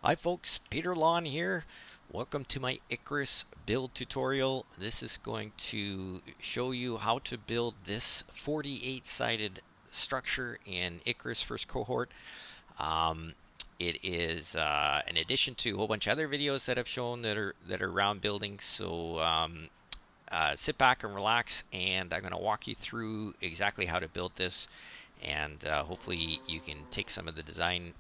Hi folks, Peter Lawn here. Welcome to my Icarus build tutorial. This is going to show you how to build this 48-sided structure in Icarus first cohort. It is in addition to a whole bunch of other videos that I've shown that are around building. So sit back and relax, and I'm going to walk you through exactly how to build this, and hopefully you can take some of the design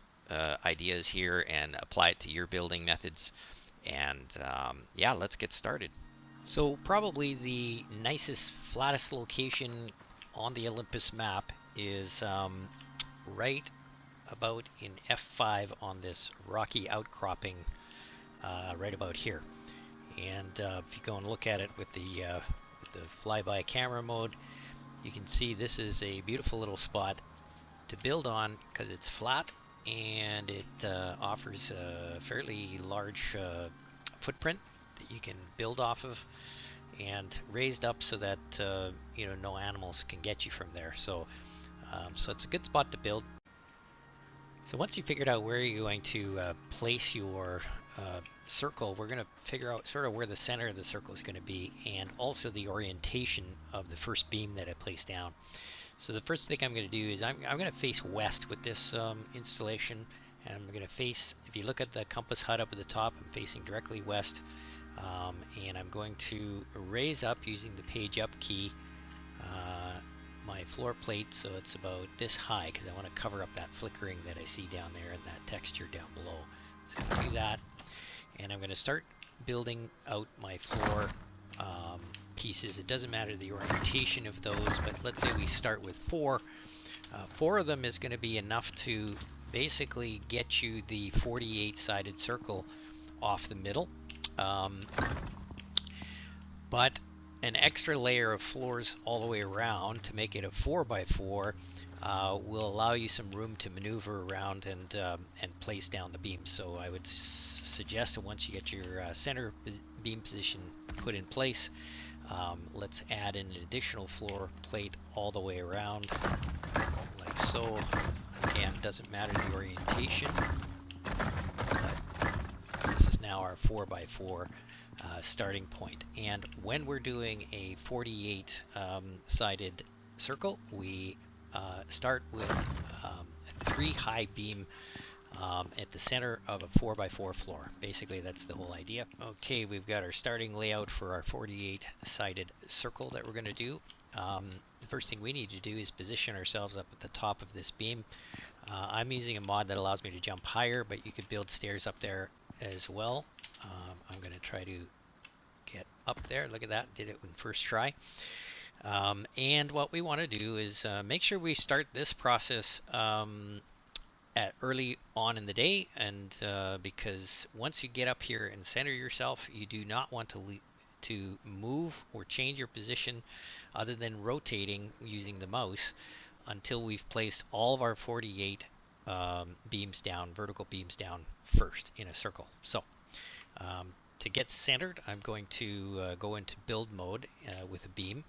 ideas here and apply it to your building methods. And yeah, let's get started. So probably the nicest, flattest location on the Olympus map is right about in F5 on this rocky outcropping right about here. And if you go and look at it with the flyby camera mode, you can see this is a beautiful little spot to build on because it's flat and it offers a fairly large footprint that you can build off of, and raised up so that no animals can get you from there. So it's a good spot to build. So once you figured out where you're going to place your circle, we're going to figure out sort of where the center of the circle is going to be, and also the orientation of the first beam that I place down. So the first thing I'm going to do is I'm going to face west with this installation, and I'm going to face, if you look at the compass hut up at the top, I'm facing directly west, and I'm going to raise up using the page up key my floor plate so it's about this high, because I want to cover up that flickering that I see down there and that texture down below. So I'm going to do that, and I'm going to start building out my floor pieces. It doesn't matter the orientation of those, but let's say we start with four. Four of them is going to be enough to basically get you the 48-sided circle off the middle. But an extra layer of floors all the way around to make it a 4x4 will allow you some room to maneuver around and place down the beams. So I would suggest that once you get your center beam position put in place, let's add an additional floor plate all the way around, like so. Again, doesn't matter the orientation, but this is now our 4x4 starting point. And when we're doing a 48-sided circle, we start with a 3 high beam at the center of a 4x4 floor. Basically, that's the whole idea. Okay, we've got our starting layout for our 48-sided circle that we're going to do. The first thing we need to do is position ourselves up at the top of this beam. I'm using a mod that allows me to jump higher, but you could build stairs up there as well. I'm going to try to get up there. Look at that, did it in first try. And what we want to do is make sure we start this process at early on in the day, and because once you get up here and center yourself, you do not want to move or change your position other than rotating using the mouse until we've placed all of our 48 beams down, vertical beams down first in a circle. So to get centered, I'm going to go into build mode with a beam,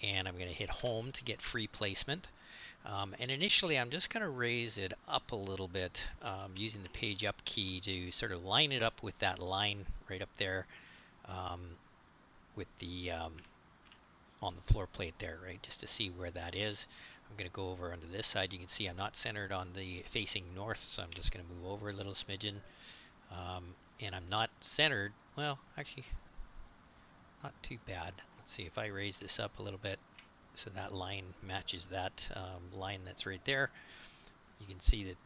and I'm going to hit home to get free placement. And initially I'm just going to raise it up a little bit using the page up key to sort of line it up with that line right up there with the on the floor plate there, right, just to see where that is. I'm going to go over onto this side. You can see I'm not centered on the facing north, so I'm just going to move over a little smidgen. And I'm not centered, well, actually, not too bad. Let's see if I raise this up a little bit so that line matches that line that's right there. You can see that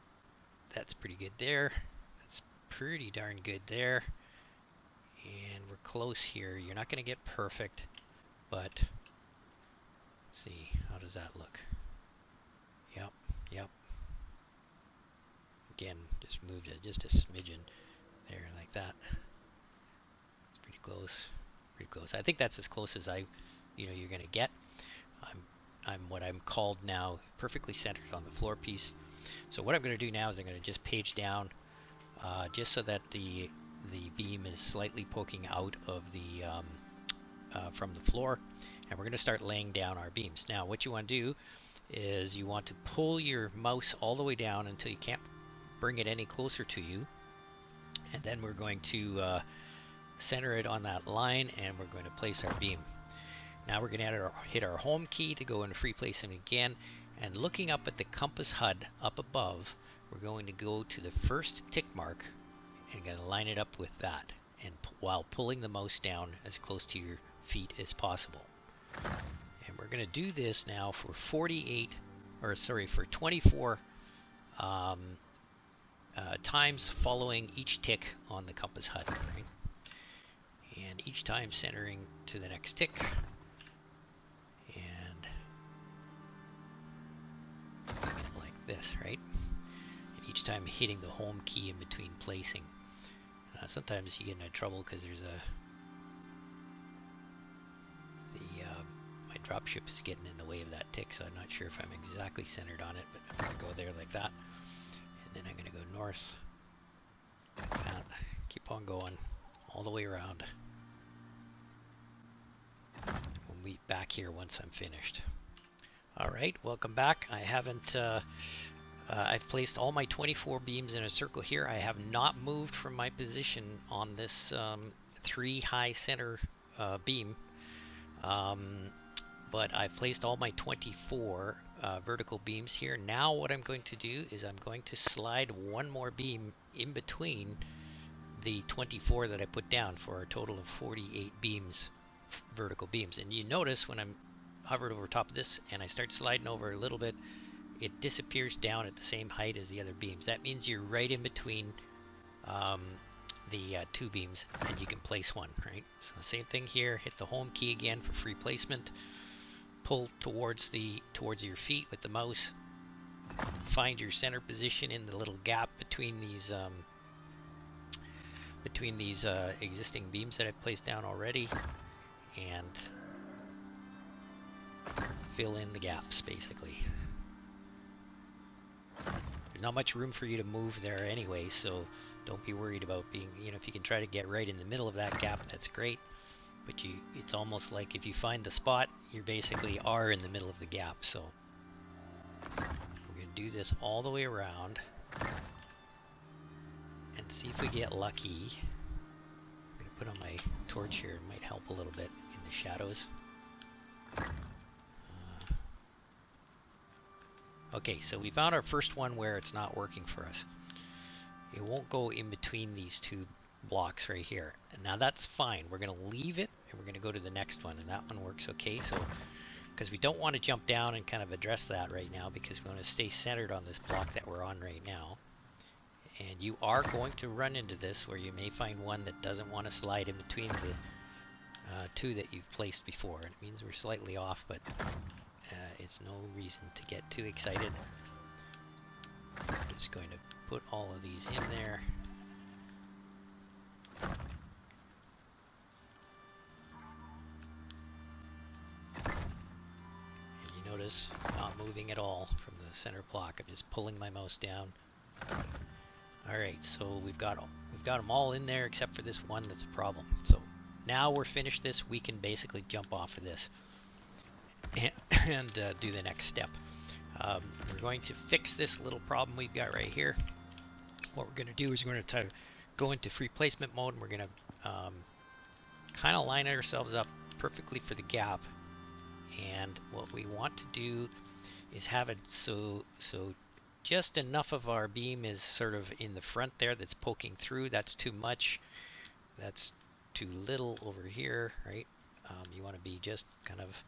that's pretty good there. That's pretty darn good there. And we're close here. You're not going to get perfect, but let's see, how does that look? Yep. Again, just moved it just a smidgen there, like that. It's pretty close. I think that's as close as you're going to get. I'm what I'm called now perfectly centered on the floor piece. So what I'm going to do now is I'm going to just page down just so that the beam is slightly poking out of the from the floor, and we're going to start laying down our beams. Now what you want to do is you want to pull your mouse all the way down until you can't bring it any closer to you, And then we're going to center it on that line, and we're going to place our beam. Now we're going to hit our home key to go into free placement again, and looking up at the compass HUD up above, we're going to go to the first tick mark and going to line it up with that, and while pulling the mouse down as close to your feet as possible. And we're going to do this now for 24 times following each tick on the compass HUD, right? And each time centering to the next tick, and doing it like this, right? And each time hitting the home key in between placing. Sometimes you get into trouble because there's my dropship is getting in the way of that tick, so I'm not sure if I'm exactly centered on it, but I'm going to go there like that. And then I'm going to go north, like that. Keep on going all the way around. We'll meet back here once I'm finished. Alright, welcome back. I haven't, I've placed all my 24 beams in a circle here. I have not moved from my position on this 3 high center beam, but I've placed all my 24 vertical beams here. Now what I'm going to do is I'm going to slide one more beam in between the 24 that I put down for a total of 48 beams, vertical beams. And you notice when I'm hovered over top of this and I start sliding over a little bit, it disappears down at the same height as the other beams. That means you're right in between the 2 beams, and you can place one, right? So same thing here, hit the home key again for free placement, pull towards your feet with the mouse, find your center position in the little gap between these existing beams that I've placed down already, and fill in the gaps basically. There's not much room for you to move there anyway, so don't be worried about being, if you can try to get right in the middle of that gap, that's great. But it's almost like if you find the spot, you basically are in the middle of the gap. So we're going to do this all the way around and see if we get lucky. I'm going to put on my torch here, it might help a little bit in the shadows. Okay, so we found our first one where it's not working for us. It won't go in between these 2 blocks right here. And now that's fine. We're going to leave it and we're going to go to the next one, and that one works okay. So, because we don't want to jump down and kind of address that right now, because we want to stay centered on this block that we're on right now. And you are going to run into this where you may find one that doesn't want to slide in between the 2 that you've placed before. And it means we're slightly off, but it's no reason to get too excited. I'm just going to put all of these in there. And you notice not moving at all from the center block. I'm just pulling my mouse down. Alright, so we've got them all in there except for this one that's a problem. So now we're finished this, we can basically jump off of this and do the next step. We're going to fix this little problem we've got right here. What we're going to do is we're going to go into free placement mode, and we're going to kind of line ourselves up perfectly for the gap. And what we want to do is have it so just enough of our beam is sort of in the front there that's poking through. That's too much. That's too little over here, right? You want to be just kind of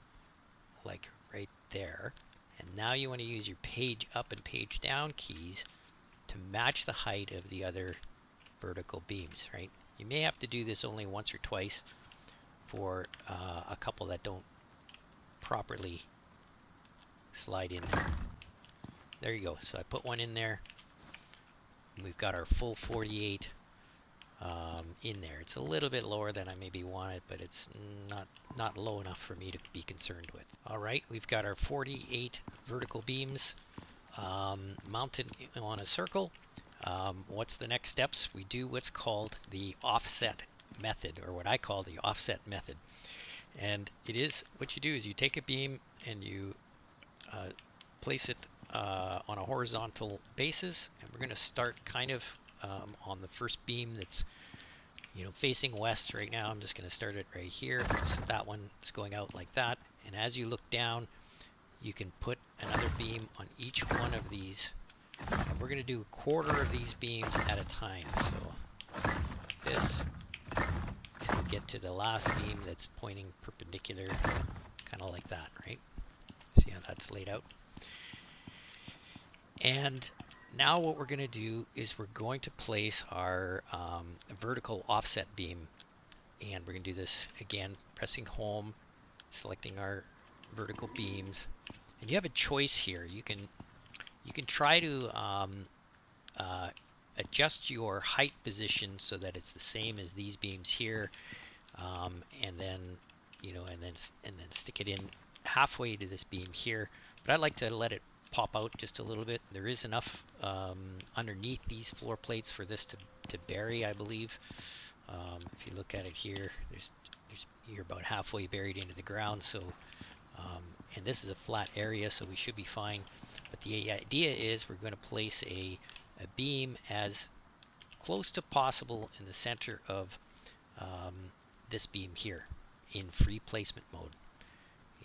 like right there. And now you want to use your page up and page down keys to match the height of the other vertical beams, right? You may have to do this only once or twice for a couple that don't properly slide in there. There you go. So I put one in there. We've got our full 48 in there. It's a little bit lower than I maybe wanted, but it's not low enough for me to be concerned with. All right, we've got our 48 vertical beams mounted on a circle. What's the next steps? We do what's called the offset method, or what I call the offset method. And it is, what you do is you take a beam and you place it on a horizontal basis, and we're going to start kind of on the first beam that's, you know, facing west right now. I'm just going to start it right here. So that one is going out like that. And as you look down, you can put another beam on each one of these. And we're going to do a quarter of these beams at a time. So like this, till we get to the last beam that's pointing perpendicular, kind of like that, right? See how that's laid out? And now what we're going to do is we're going to place our vertical offset beam. And we're going to do this again, pressing home, selecting our vertical beams. And you have a choice here. You can try to adjust your height position so that it's the same as these beams here, and then, you know, and then stick it in halfway to this beam here. But I like to let it pop out just a little bit. There is enough underneath these floor plates for this to bury, I believe. If you look at it here, you're about halfway buried into the ground. So, and this is a flat area, so we should be fine. But the idea is we're going to place a beam as close to possible in the center of this beam here in free placement mode.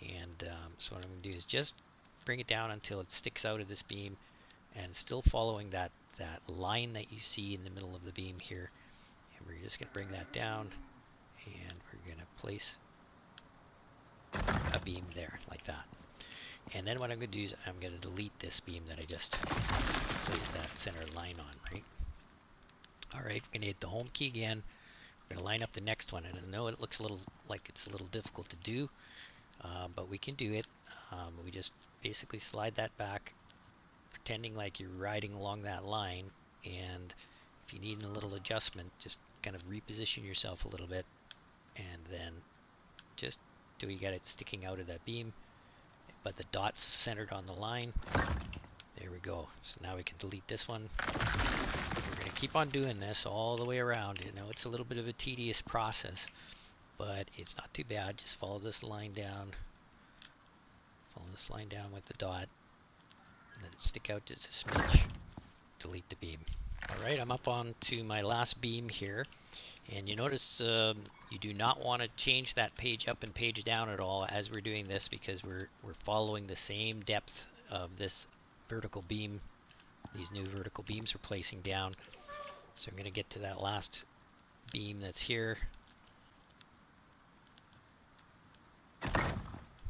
And so what I'm going to do is just bring it down until it sticks out of this beam, and still following that line that you see in the middle of the beam here. And we're just going to bring that down, and we're going to place a beam there like that. And then what I'm going to do is I'm going to delete this beam that I just placed that center line on, right? All right, we're going to hit the home key again. We're going to line up the next one, and I know it looks a little like it's a little difficult to do, but we can do it. We just basically slide that back, pretending like you're riding along that line, and if you need a little adjustment, just kind of reposition yourself a little bit, and then just do you got it sticking out of that beam, but the dot's centered on the line. There we go. So now we can delete this one. We're going to keep on doing this all the way around. You know, it's a little bit of a tedious process, but it's not too bad. Just follow this line down. Follow this line down with the dot, and then stick out just a smidge. Delete the beam. All right, I'm up on to my last beam here, and you notice you do not want to change that page up and page down at all as we're doing this, because we're following the same depth of this vertical beam. These new vertical beams we're placing down. So I'm going to get to that last beam that's here.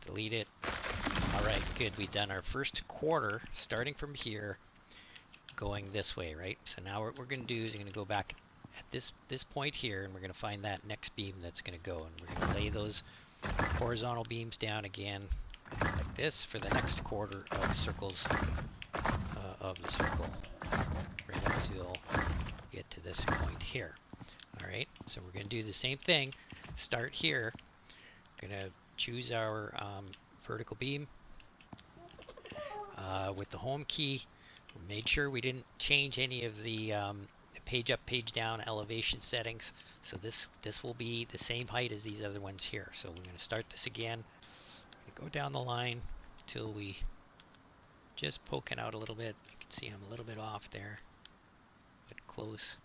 Delete it. All right, good. We've done our first quarter starting from here, going this way, right? So now what we're going to do is we're going to go back at this point here, and we're going to find that next beam that's going to go, and we're going to lay those horizontal beams down again like this for the next quarter of circles of the circle, right until we get to this point here. All right, so we're going to do the same thing. Start here. We're going to choose our vertical beam with the home key. We made sure we didn't change any of the page up, page down elevation settings. So this will be the same height as these other ones here. So we're going to start this again. Go down the line till we just poking out a little bit. You can see I'm a little bit off there, but close.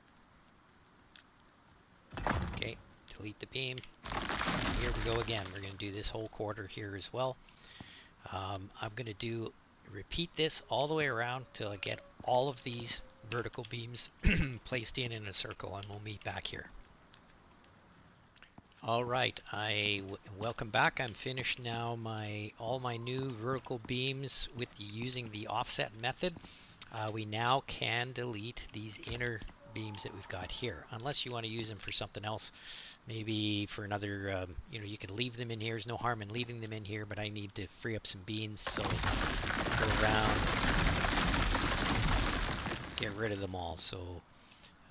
Okay, delete the beam. And here we go again. We're going to do this whole quarter here as well. I'm going to repeat this all the way around till I get all of these vertical beams placed in a circle, and we'll meet back here. All right, welcome back. I'm finished now all my new vertical beams with using the offset method. We now can delete these inner beams that we've got here, unless you want to use them for something else. Maybe for another, you can leave them in here. There's no harm in leaving them in here, but I need to free up some beams, so go around, get rid of them all. So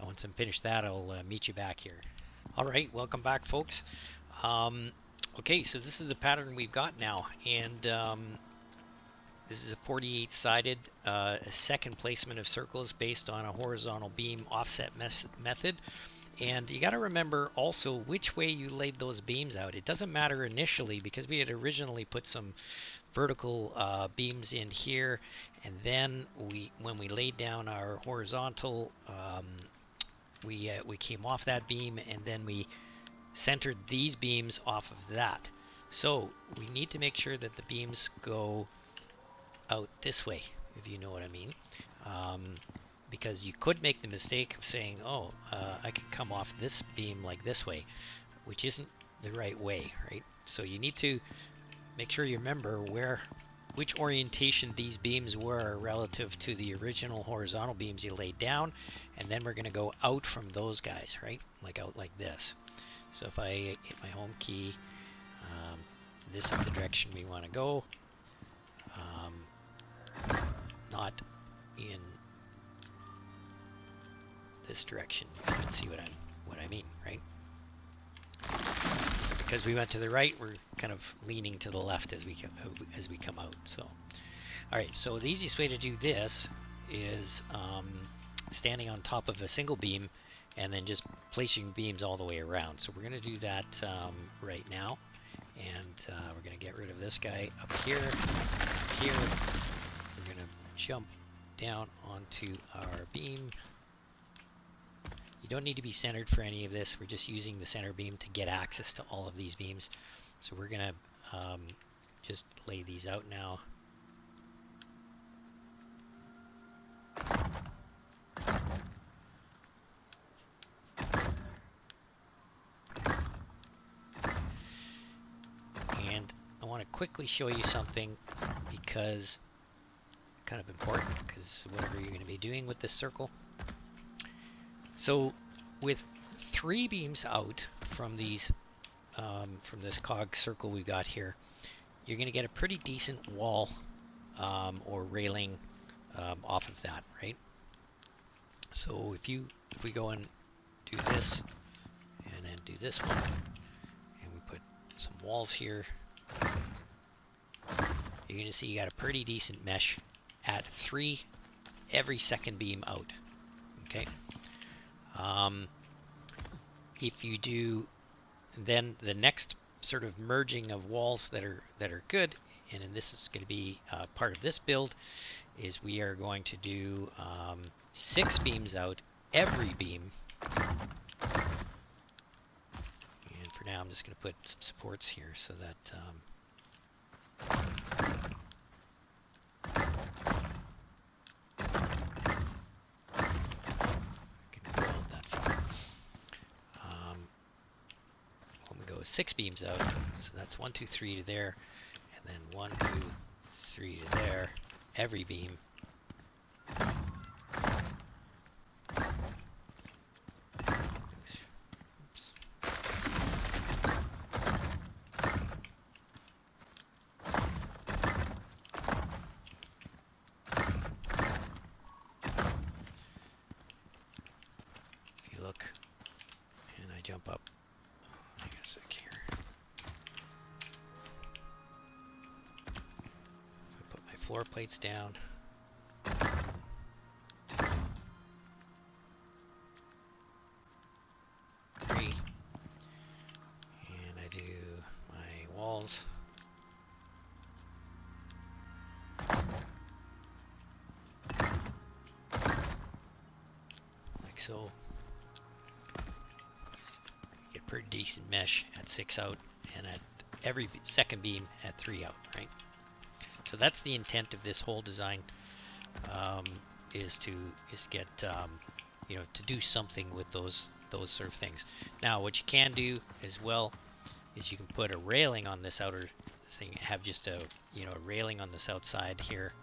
once I'm finished that, I'll meet you back here. All right, welcome back, folks. Okay, so this is the pattern we've got now, and this is a 48-sided second placement of circles based on a horizontal beam offset method. And you got to remember also which way you laid those beams out. It doesn't matter initially, because we had originally put some vertical beams in here, and then when we laid down our horizontal we came off that beam, and then we centered these beams off of that. So we need to make sure that the beams go out this way, if you know what I mean. Because you could make the mistake of saying, oh, I could come off this beam like this way, which isn't the right way, right? So you need to make sure you remember which orientation these beams were relative to the original horizontal beams you laid down, and then we're going to go out from those guys, right? Like out like this. So if I hit my home key, this is the direction we want to go, not in this direction, if you can see what I mean, right? So because we went to the right, we're kind of leaning to the left as we come out. So, all right. So the easiest way to do this is standing on top of a single beam and then just placing beams all the way around. So we're going to do that right now, and we're going to get rid of this guy up here. We're going to jump down onto our beam. You don't need to be centered for any of this. We're just using the center beam to get access to all of these beams. So we're going to just lay these out now. And I want to quickly show you something, because kind of important, because whatever you're going to be doing with this circle. So with 3 beams out from these, from this cog circle we got here, you're going to get a pretty decent wall or railing off of that, right? So if we go and do this, and then do this one, and we put some walls here, you're going to see you got a pretty decent mesh at 3 every second beam out. Okay. If you do then the next sort of merging of walls that are good, and this is going to be part of this build, is we are going to do 6 beams out every beam. And for now I'm just going to put some supports here so that when we go 6 beams out, so that's 1, 2, 3 to there, and then 1, 2, 3 to there, every beam. Jump up, I guess here. If I put my floor plates down, 1, 2, 3, and I do my walls. Like so. Pretty decent mesh at 6 out, and at every second beam at 3 out, right? So that's the intent of this whole design, is to get to do something with those sort of things. Now what you can do as well is you can put a railing on this outer thing, have just a a railing on this outside here.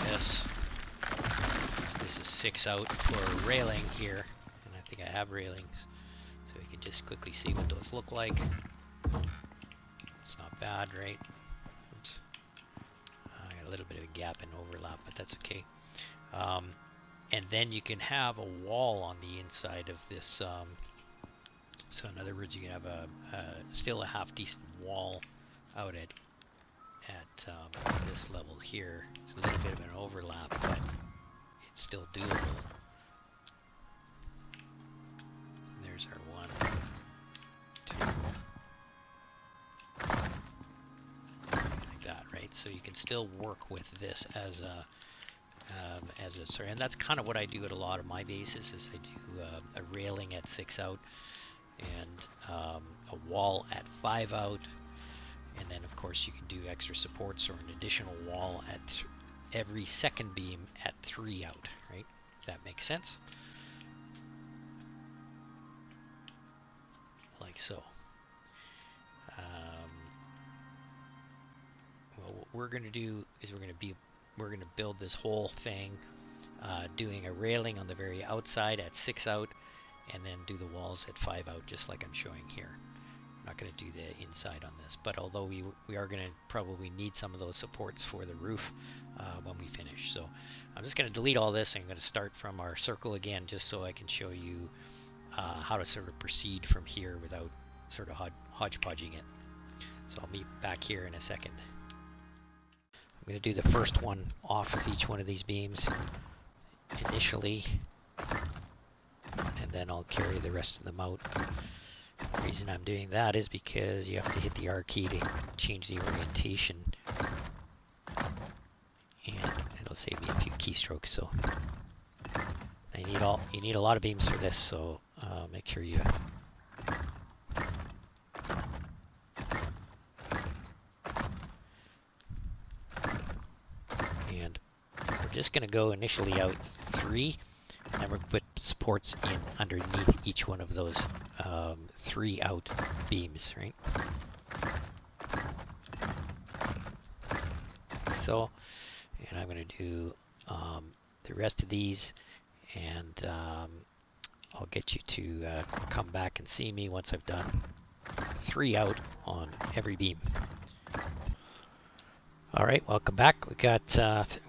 This is 6 out for a railing here, and I think I have railings. So you can just quickly see what those look like. It's not bad, right? Oops. I got a little bit of a gap and overlap, but that's okay. And then you can have a wall on the inside of this. So in other words, you can have still a half decent wall out at this level here. It's a little bit of an overlap, but it's still doable. There's our 1, 2, like that, right? So you can still work with this as as a sort, and that's kind of what I do at a lot of my bases. Is I do a railing at 6 out, and a wall at 5 out, and then of course you can do extra supports or an additional wall at every second beam at 3 out, right? If that makes sense. Like so. Well, what we're going to do is we're going to build this whole thing, doing a railing on the very outside at 6 out, and then do the walls at 5 out, just like I'm showing here. I'm not going to do the inside on this, but although we are going to probably need some of those supports for the roof when we finish. So I'm just going to delete all this. I'm going to start from our circle again, just so I can show you how to sort of proceed from here without sort of hodgepodging it. So I'll meet back here in a second. I'm going to do the first one off of each one of these beams initially, and then I'll carry the rest of them out. The reason I'm doing that is because you have to hit the R key to change the orientation, and it'll save me a few keystrokes. So you need a lot of beams for this, so make sure you and we're just going to go initially out 3, and then we're going to put supports in underneath each one of those 3 out beams, right? So, and I'm going to do the rest of these, and I'll get you to come back and see me once I've done 3 out on every beam. All right, welcome back.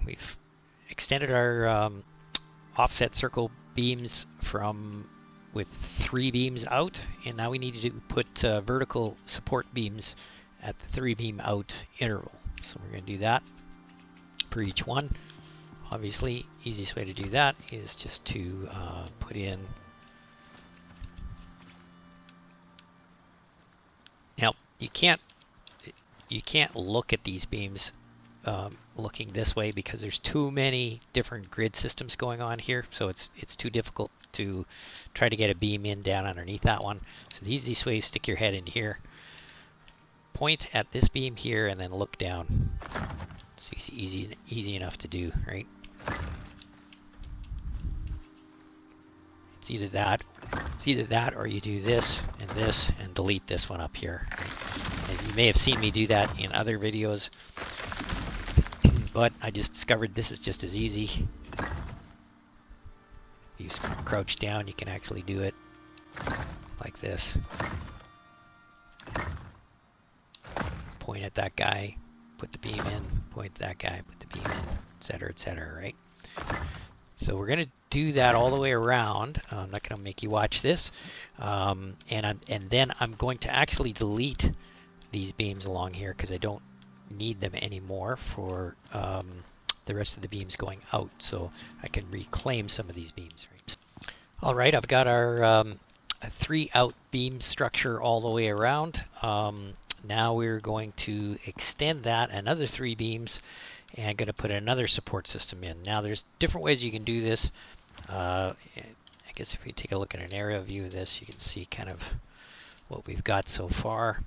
We've extended our offset circle beams with 3 beams out, and now we need to put vertical support beams at the 3 beam out interval. So we're going to do that for each one. Obviously, easiest way to do that is just to put in. Now you can't look at these beams looking this way because there's too many different grid systems going on here, so it's too difficult to try to get a beam in down underneath that one. So the easiest way is stick your head in here, point at this beam here, and then look down. It's easy enough to do, right? It's either that or you do this and delete this one up here. And you may have seen me do that in other videos, but I just discovered this is just as easy. If you crouch down, you can actually do it like this. Point at that guy, put the beam in, point at that guy, put the beam in, etc., right? So we're going to do that all the way around. I'm not going to make you watch this. And then I'm going to actually delete these beams along here because I don't need them anymore for the rest of the beams going out. So I can reclaim some of these beams. Right? All right, I've got our 3 out beam structure all the way around. Now we're going to extend that another 3 beams and going to put another support system in. Now there's different ways you can do this. I guess if we take a look at an aerial view of this, you can see kind of what we've got so far.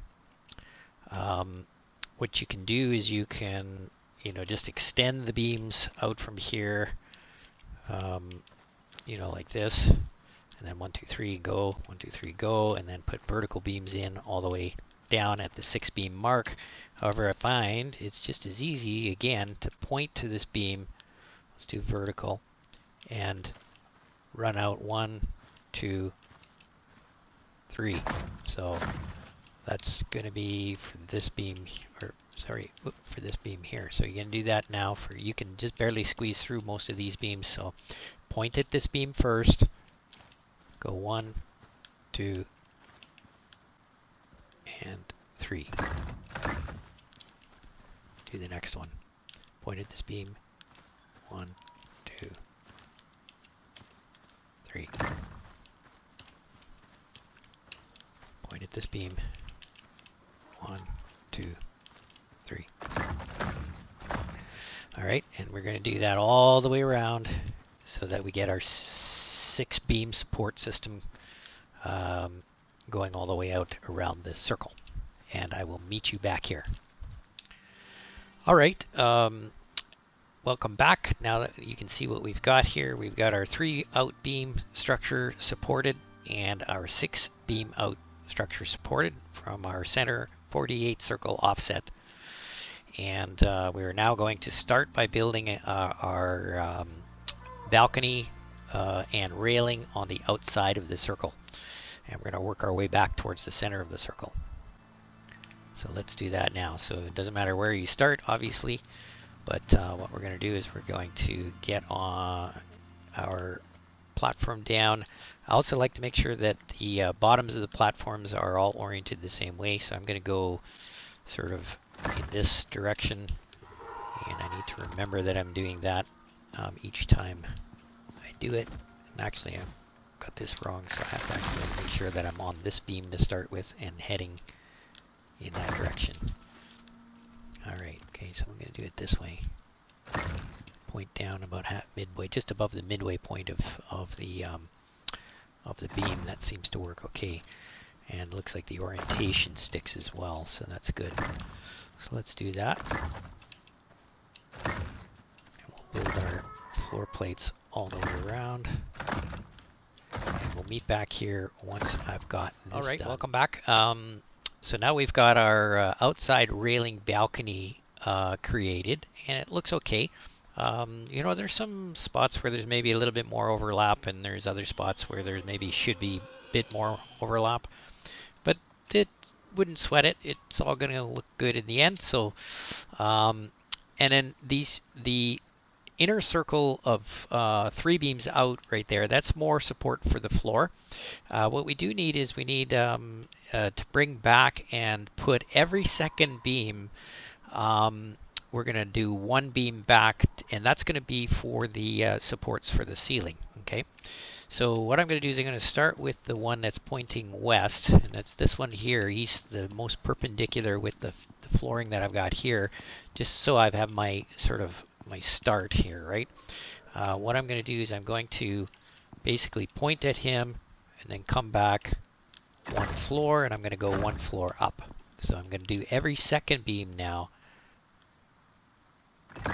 What you can do is you can, just extend the beams out from here, like this, and then 1, 2, 3, go, 1, 2, 3, go, and then put vertical beams in all the way down at the 6 beam mark. However, I find it's just as easy again to point to this beam. Let's do vertical and run out 1, 2, 3. So that's going to be for this beam, for this beam here. So you're going to do that now. You can just barely squeeze through most of these beams. So point at this beam first. Go 1, 2, and 3. Do the next one. Point at this beam. 1, 2, 3. Point at this beam. 1, 2, 3. All right. right, and we're going to do that all the way around so that we get our 6 beam support system going all the way out around this circle. And I will meet you back here. All right, welcome back. Now that you can see what we've got here, we've got our 3 out beam structure supported and our 6 beam out structure supported from our center 48 circle offset. And we're now going to start by building our balcony and railing on the outside of the circle. And we're going to work our way back towards the center of the circle. So let's do that now. So it doesn't matter where you start, obviously, but what we're going to do is we're going to get on our platform down. I also like to make sure that the bottoms of the platforms are all oriented the same way. So I'm going to go sort of in this direction, and I need to remember that I'm doing that each time I do it. And actually, I've got this wrong, so I have to actually make sure that I'm on this beam to start with and heading in that direction. All right, okay, so I'm going to do it this way. Point down about midway, just above the midway point of the beam. That seems to work okay, and looks like the orientation sticks as well, so that's good. So let's do that. And we'll build our floor plates all the way around. And we'll meet back here once I've got this All right, done. welcome back. So now we've got our outside railing balcony created, and it looks okay. You know, there's some spots where there's maybe a little bit more overlap, and there's other spots where there's maybe should be a bit more overlap. But it wouldn't sweat it. It's all going to look good in the end. So, and then the inner circle of 3 beams out right there, that's more support for the floor. What we do need is we need to bring back and put every second beam. We're going to do 1 beam back, and that's going to be for the supports for the ceiling. Okay. So what I'm going to do is I'm going to start with the one that's pointing west, and that's this one here. He's the most perpendicular with the flooring that I've got here, just so I have my sort of my start here, right? What I'm going to do is I'm going to basically point at him and then come back 1 floor, and I'm going to go 1 floor up. So I'm going to do every second beam now. And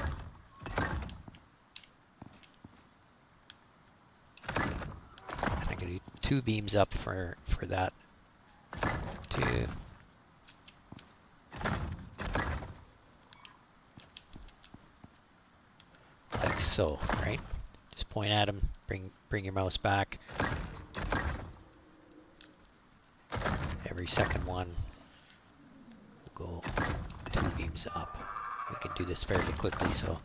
I'm going to do 2 beams up for that. 2. Like so, right? Just point at him, bring your mouse back. Every second one will go 2 beams up. We can do this fairly quickly, so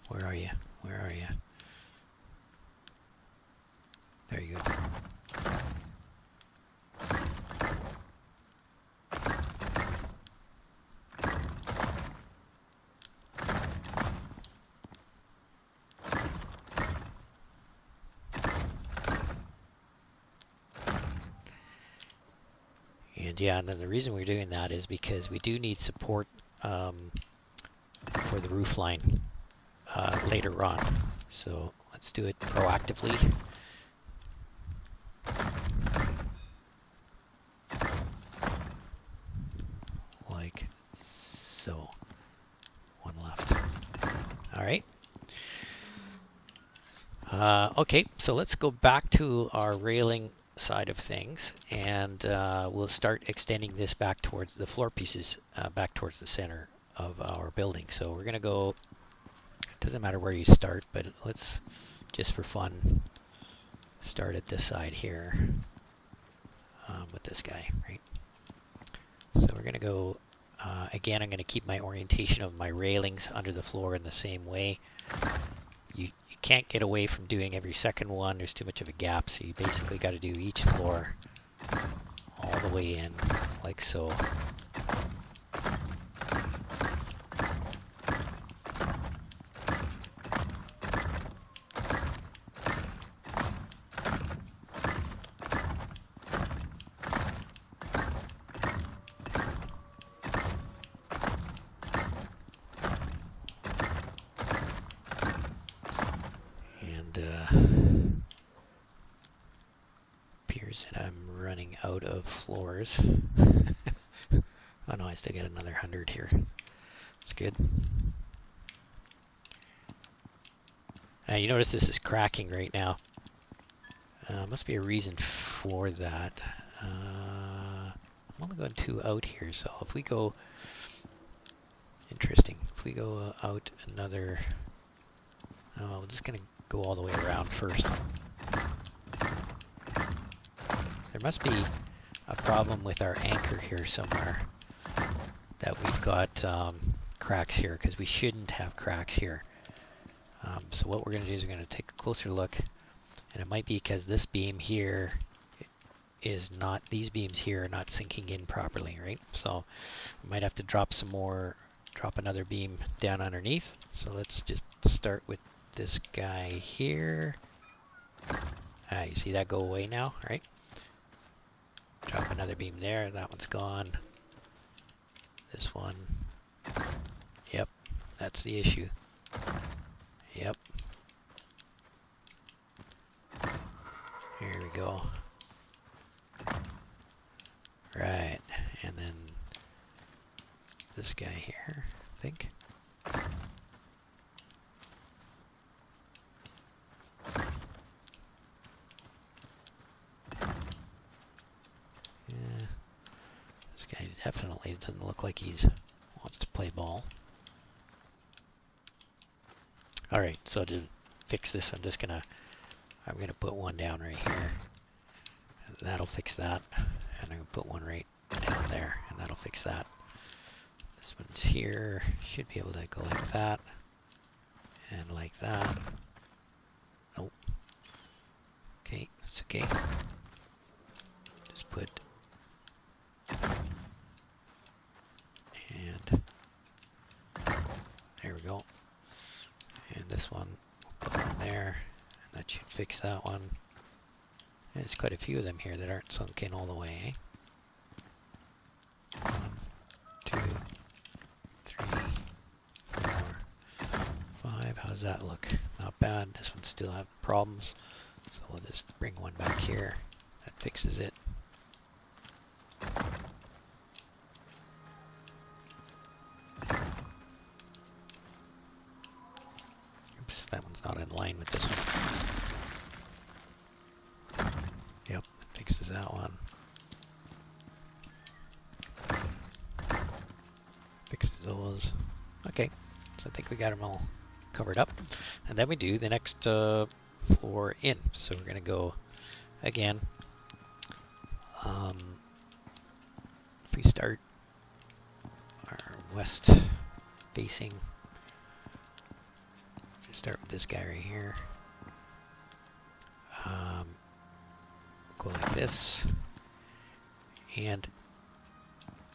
where are you? Where are you? There you go. Yeah, and then the reason we're doing that is because we do need support for the roof line later on. So let's do it proactively. Like so. 1 left. All right. Okay, so let's go back to our railing side of things, and we'll start extending this back towards the floor pieces, back towards the center of our building. So we're going to go, it doesn't matter where you start, but let's just for fun start at this side here with this guy, right? So we're going to go, again, I'm going to keep my orientation of my railings under the floor in the same way. You can't get away from doing every second one. There's too much of a gap, so you basically got to do each floor all the way in, like so. running out of floors. Oh no, I still get another 100 here. That's good. You notice this is cracking right now. Must be a reason for that. I'm only going 2 out here, so if we go... Interesting. If we go out another... Oh, I'm just going to go all the way around first. There must be a problem with our anchor here somewhere. That we've got cracks here, because we shouldn't have cracks here. So what we're going to do is we're going to take a closer look. And it might be because this beam here is not, these beams here are not sinking in properly, right? So we might have to drop another beam down underneath. So let's just start with this guy here. You see that go away now, right? Drop another beam there, that one's gone. This one, yep, that's the issue. Yep. Here we go. Right, and then this guy here, I think. Yeah, this guy definitely doesn't look like he wants to play ball. All right, so to fix this, I'm gonna put one down right here. That'll fix that, and I'm gonna put one right down there, and that'll fix that. This one's here, should be able to go like that, and like that. Nope. Okay, it's okay. Just put, and there we go. And this one, we'll put one there, and that should fix that one. And there's quite a few of them here that aren't sunk in all the way, eh? 1, 2, 3, 4, 5. How does that look? Not bad. This one's still having problems. So we'll just bring one back here. That fixes it. Oops, that one's not in line with this one. Yep, fixes that one. Fixes those. Okay, so I think we got them all covered up. And then we do the next floor in. So we're going to go again. If we start our west facing, start with this guy right here. Go like this, and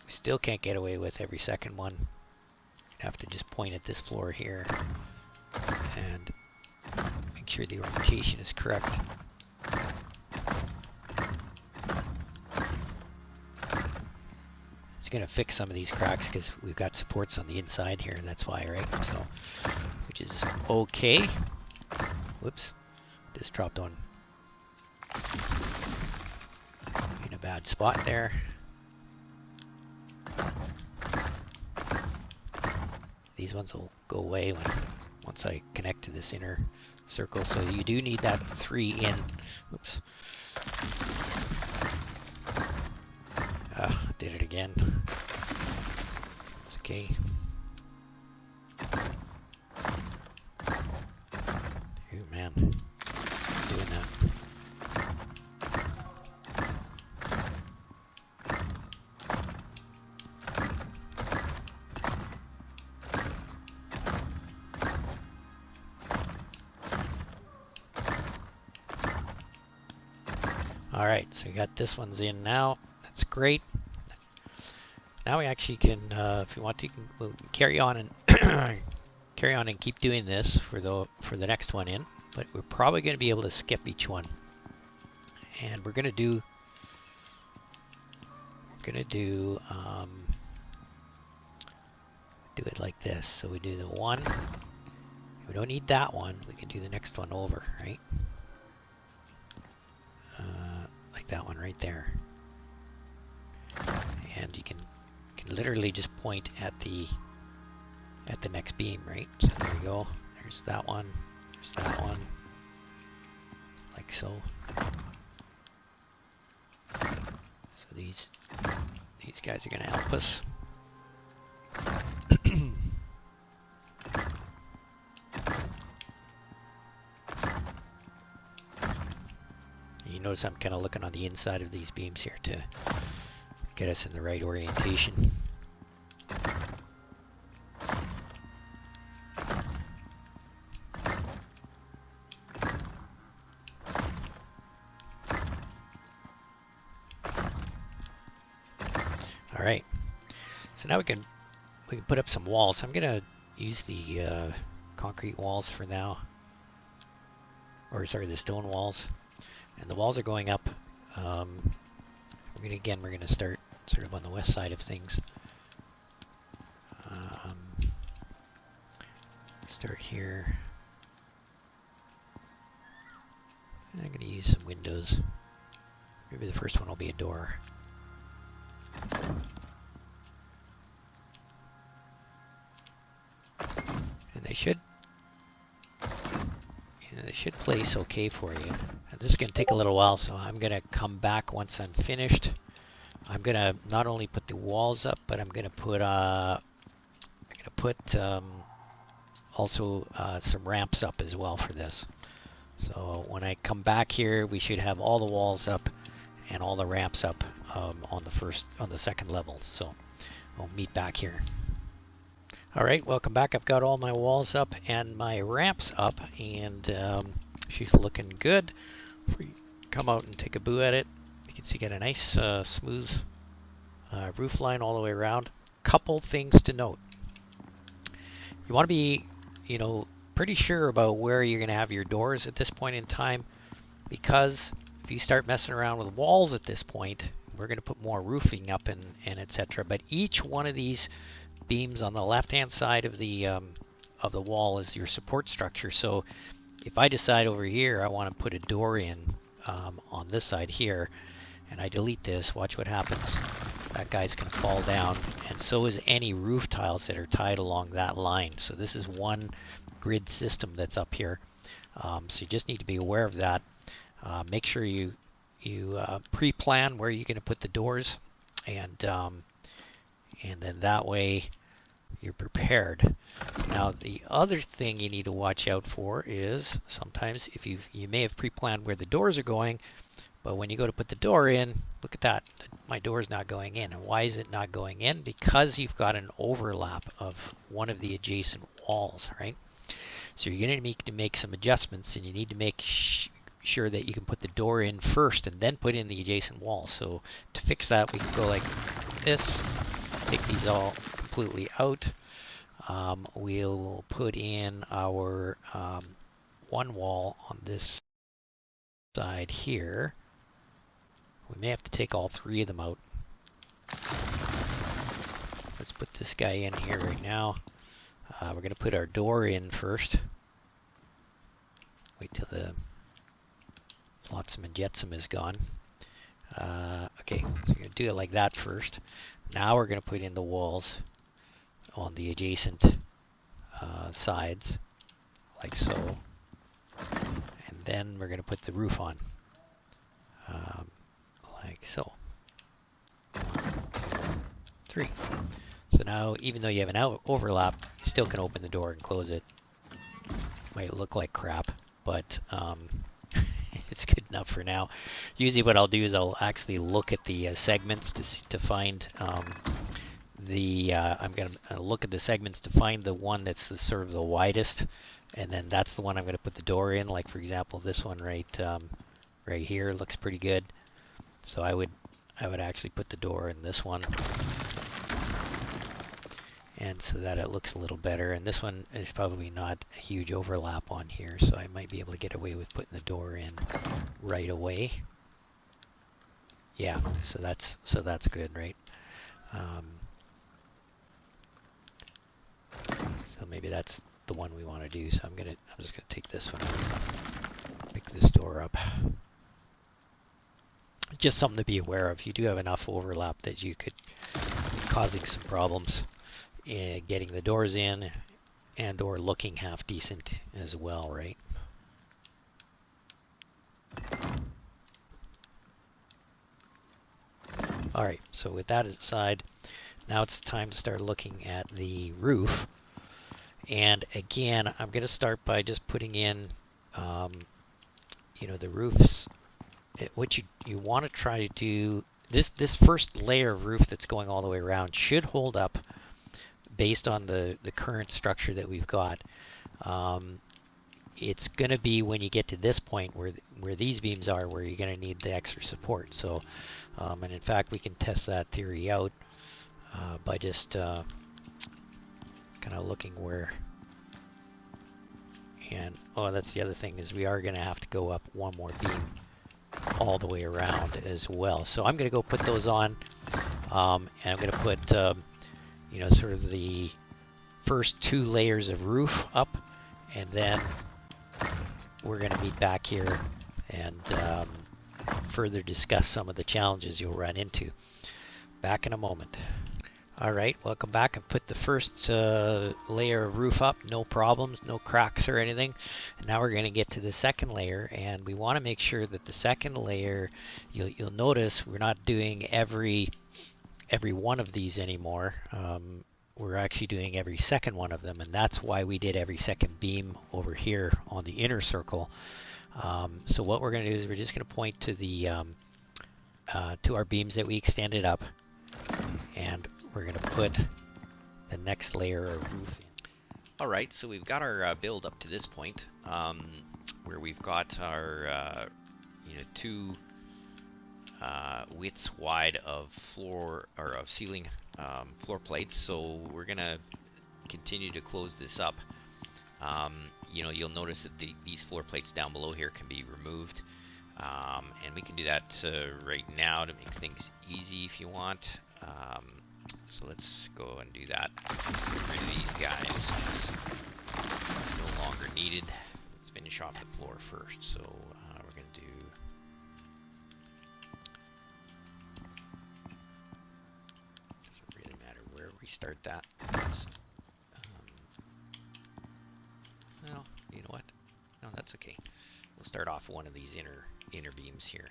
we still can't get away with every second one. Have to just point at this floor here and make sure the orientation is correct. It's going to fix some of these cracks because we've got supports on the inside here, that's why, right? So, which is okay. Whoops, just dropped on in a bad spot there. These ones will go away once I connect to this inner circle. So you do need that 3 in. Oops. Did it again. It's okay. Oh man, doing that. All right, so we got this one's in now. That's great. Now we actually can, if we want to, we'll carry on and carry on and keep doing this for the next one in. But we're probably going to be able to skip each one, and we're going to do it like this. So we do the one. We don't need that one. We can do the next one over, right? Like that one right there. you can literally just point at the next beam, right? So there you go. There's that one. There's that one. Like so. So these guys are going to help us. You notice I'm kind of looking on the inside of these beams here to get us in the right orientation. All right, so now we can put up some walls. I'm gonna use the concrete walls for now, or sorry, the stone walls. And the walls are going up. We're gonna start sort of on the west side of things. Start here. And I'm gonna use some windows. Maybe the first one will be a door. And they should place okay for you. And this is going to take a little while, so I'm going to come back once I'm finished. I'm going to not only put the walls up, but I'm going to put also some ramps up as well for this. So when I come back here, we should have all the walls up and all the ramps up on the second level. So I'll meet back here. All right, welcome back. I've got all my walls up and my ramps up, and she's looking good. If we come out and take a boo at it, you can see got a nice smooth roof line all the way around. Couple things to note. You want to be, pretty sure about where you're going to have your doors at this point in time, because if you start messing around with walls at this point, we're going to put more roofing up and etc. But each one of these beams on the left-hand side of the wall is your support structure. So if I decide over here I want to put a door in on this side here, and I delete this, watch what happens. That guy's can fall down, and so is any roof tiles that are tied along that line. So this is one grid system that's up here. So you just need to be aware of that. Make sure you pre-plan where you're going to put the doors, and then that way you're prepared. Now the other thing you need to watch out for is sometimes if you may have pre-planned where the doors are going, but when you go to put the door in, look at that, my door is not going in. And why is it not going in? Because you've got an overlap of one of the adjacent walls, right? So you're going to need to make some adjustments, and you need to make sure that you can put the door in first and then put in the adjacent wall. So to fix that, we can go like this, take these all completely out. We'll put in our one wall on this side here. We may have to take all three of them out. Let's put this guy in here right now. We're going to put our door in first. Wait till the flotsam and jetsam is gone. Okay, so we're going to do it like that first. Now we're going to put in the walls on the adjacent sides, like so. And then we're going to put the roof on, like so. 1, 2, 3. So now, even though you have an overlap, you still can open the door and close it. Might look like crap, but it's good enough for now. Usually what I'll do is I'll actually look at the segments to find I'm going to look at the segments to find the one that's sort of the widest, and then that's the one I'm going to put the door in. Like for example, this one right here looks pretty good. So I would actually put the door in this one, and so that it looks a little better. And this one is probably not a huge overlap on here, so I might be able to get away with putting the door in right away. Yeah, so that's good, right? So maybe that's the one we want to do. So I'm just gonna take this one, pick this door up. just something to be aware of. You do have enough overlap that you could be causing some problems in getting the doors in and or looking half decent as well, right? All right, so with that aside, now it's time to start looking at the roof. And again, I'm going to start by just putting in, the roofs. What you want to try to do, this first layer of roof that's going all the way around should hold up based on the current structure that we've got. It's going to be when you get to this point where these beams are where you're going to need the extra support. So, and in fact, we can test that theory out by just kind of looking where. And that's the other thing, is we are going to have to go up one more beam all the way around as well. So I'm going to go put those on, and I'm going to put sort of the first 2 layers of roof up, and then we're going to meet back here and further discuss some of the challenges you'll run into. Back in a moment. All right, welcome back. I've put the first layer of roof up, no problems, no cracks or anything. And now we're going to get to the second layer, and we want to make sure that the second layer, you'll notice we're not doing every one of these anymore. We're actually doing every second one of them, and that's why we did every second beam over here on the inner circle. So what we're going to do is we're just going to point to the to our beams that we extended up, and we're going to put the next layer of roof in. All right, so we've got our build up to this point, where we've got our 2 widths wide of floor or of ceiling floor plates. So we're gonna continue to close this up. You'll notice that these floor plates down below here can be removed, and we can do that right now to make things easy if you want. So let's go and do that. Get rid of these guys, because no longer needed. Let's finish off the floor first. So we're going to do... Doesn't really matter where we start that. Well, you know what? No, that's okay. We'll start off one of these inner beams here.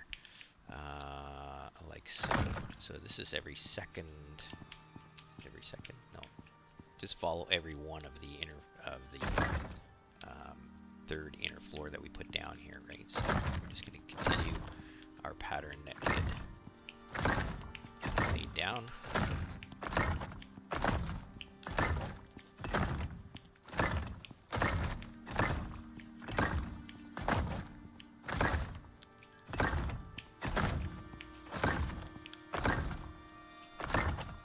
Like so. So this is every second. Every second? No. Just follow every one of the third inner floor that we put down here, right? So we're just going to continue our pattern that we had laid down.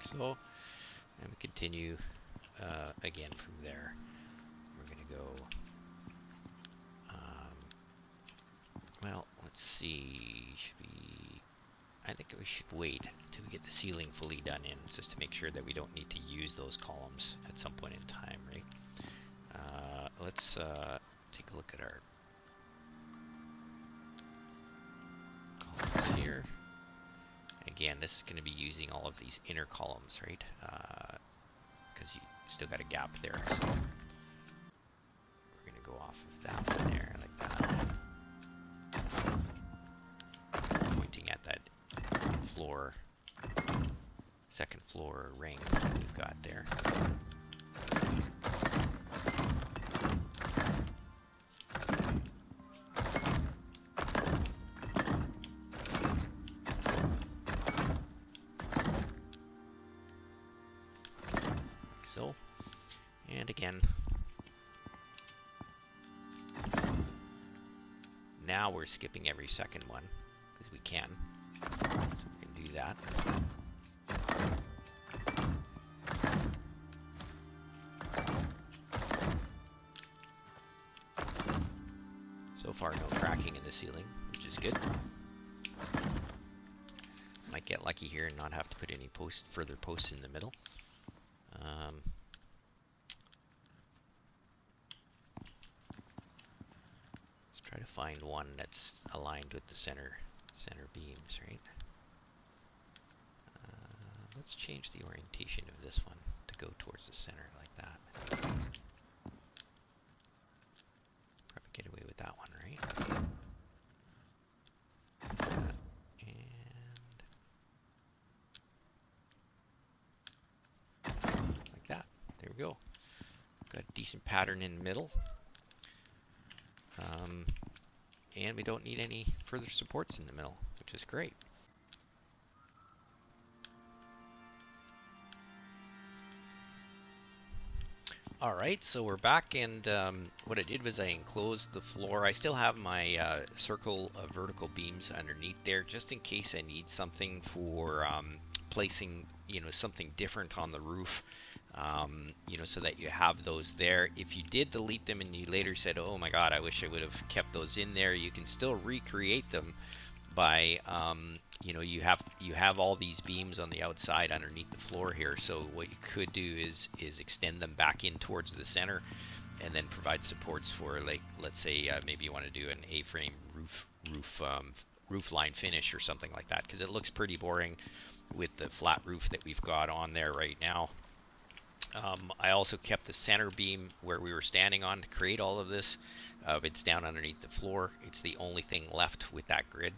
So, and we continue again from there. We're going to go, well, let's see, I think we should wait until we get the ceiling fully done in, just to make sure that we don't need to use those columns at some point in time, right? Let's take a look at our columns here. Again, this is going to be using all of these inner columns, right? Because you still got a gap there. So we're going to go off of that one there, like that. Pointing at that floor, second floor ring that we've got there. So, and again, now we're skipping every second one because we can, so we can do that. So far, no cracking in the ceiling, which is good. Might get lucky here and not have to put any further posts in the middle. Let's try to find one that's aligned with the center center beams, right? Let's change the orientation of this one to go towards the center like that. Probably get away with that one, right? And like that. There we go. Got a decent pattern in the middle. And we don't need any further supports in the middle, which is great. Alright, so we're back, and what I did was I enclosed the floor. I still have my circle of vertical beams underneath there, just in case I need something for placing, something different on the roof, so that you have those there. If you did delete them and you later said, oh my god, I wish I would have kept those in there, you can still recreate them by you have all these beams on the outside underneath the floor here. So what you could do is extend them back in towards the center, and then provide supports for, like, let's say maybe you want to do an A-frame roof line finish or something like that, because it looks pretty boring with the flat roof that we've got on there right now. I also kept the center beam where we were standing on to create all of this. It's down underneath the floor. It's the only thing left with that grid.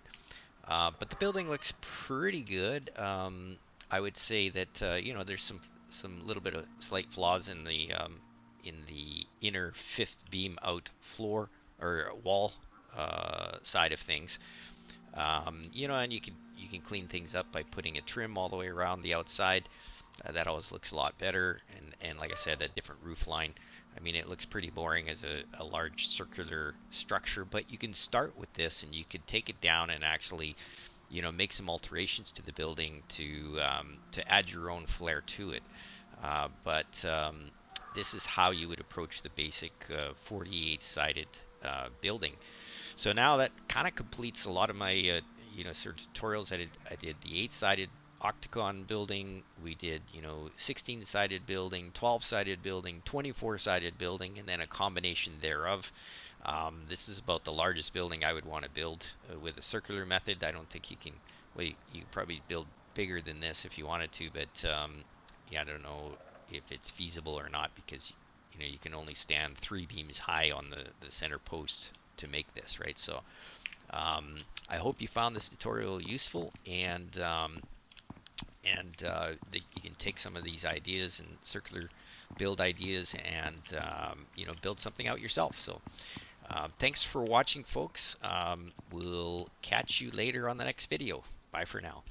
But the building looks pretty good. I would say that there's some little bit of slight flaws in the inner fifth beam out floor or wall side of things. And you can clean things up by putting a trim all the way around the outside. That always looks a lot better, and like I said, a different roof line. I mean, it looks pretty boring as a large circular structure, but you can start with this, and you could take it down and actually, make some alterations to the building to add your own flair to it. But this is how you would approach the basic 48-sided building. So now that kind of completes a lot of my sort of tutorials. I did the 8-sided octagon building, we did 16-sided building, 12-sided building, 24-sided building, and then a combination thereof. This is about the largest building I would want to build with a circular method. I don't think you can, well, you could probably build bigger than this if you wanted to, but I don't know if it's feasible or not, because you can only stand 3 beams high on the center post to make this, right? So I hope you found this tutorial useful, and you can take some of these ideas and circular build ideas and build something out yourself. So thanks for watching, folks. We'll catch you later on the next video. Bye for now.